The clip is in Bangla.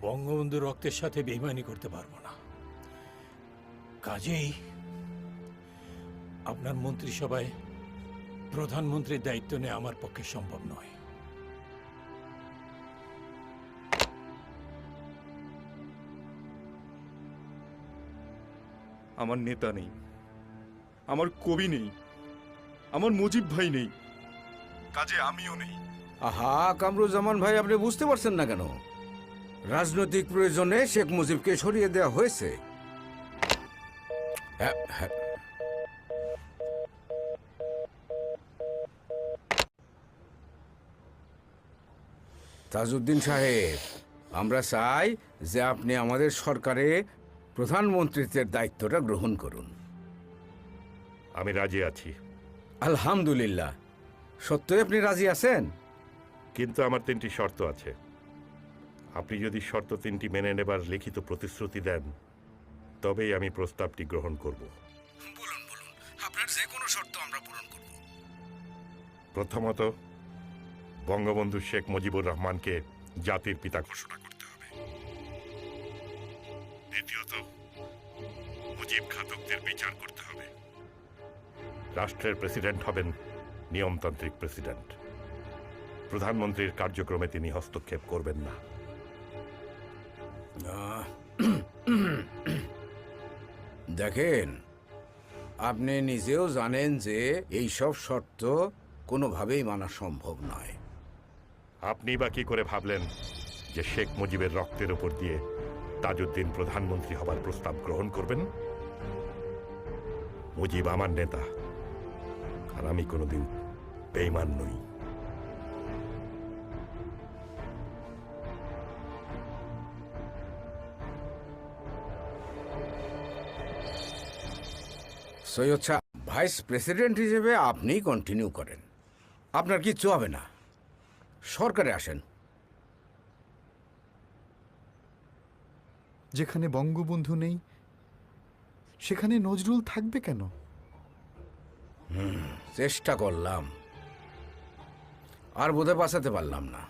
বঙ্গবন্ধু রক্তের সাথে বেইমানি করতে পারবো না। কাজেই আপনার মন্ত্রিসভায় প্রধানমন্ত্রীর দায়িত্ব নেওয়া আমার পক্ষে সম্ভব নয়। আমার নেতা নেই, আমার কবি নেই, আমার মুজিব ভাই নেই, কাজে আমিও নেই। আহা কামরুজ্জামান ভাই, আপনি বুঝতে পারছেন না কেন? রাজনৈতিক প্রয়োজনে শেখ মুজিবকে সরিয়ে দেওয়া হয়েছে। তাজউদ্দিন সাহেব, আমরা চাই যে আপনি আমাদের সরকারে প্রধানমন্ত্রীত্বের দায়িত্বটা গ্রহণ করুন। আমি রাজি আছি, আলহামদুলিল্লাহ। সত্যই আপনি রাজি আছেন? কিন্তু আমার 3টি শর্ত আছে। আপনি যদি শর্ত 3টি মেনে নেবার লিখিত প্রতিশ্রুতি দেন, তবেই আমি প্রস্তাবটি গ্রহণ করব। বলুন বলুন, আপনার যে কোনো শর্ত আমরা পূরণ করব। প্রথমত, বঙ্গবন্ধু শেখ মুজিবুর রহমানকে জাতির পিতা ঘোষণা করতে হবে। দ্বিতীয়ত, মুজিব ঘাতকদের বিচার করতে হবে। রাষ্ট্রের প্রেসিডেন্ট হবেন নিয়মতান্ত্রিক প্রেসিডেন্ট। প্রধানমন্ত্রীর কার্যক্রমে তিনি হস্তক্ষেপ করবেন না। দেখেন, আপনি নিজেও জানেন যে এই সব শর্ত কোনোভাবেই মানা সম্ভব নয়। আপনি বা কি করে ভাবলেন যে শেখ মুজিবের রক্তের উপর দিয়ে তাজউদ্দিন প্রধানমন্ত্রী হবার প্রস্তাব গ্রহণ করবেন? মুজিব আমার নেতা, আর আমি কোনোদিন বেঈমান নই। সৈয়দ শাহ, ভাইস প্রেসিডেন্ট হিসেবে আপনিই কন্টিনিউ করেন। আপনার কিচ্ছু হবে না, সরকারে আসেন। যেখানে বঙ্গবন্ধু নেই সেখানে নজরুল থাকবে কেন? চেষ্টা করলাম, আর বোধহয় বাঁচাতে পারলাম না।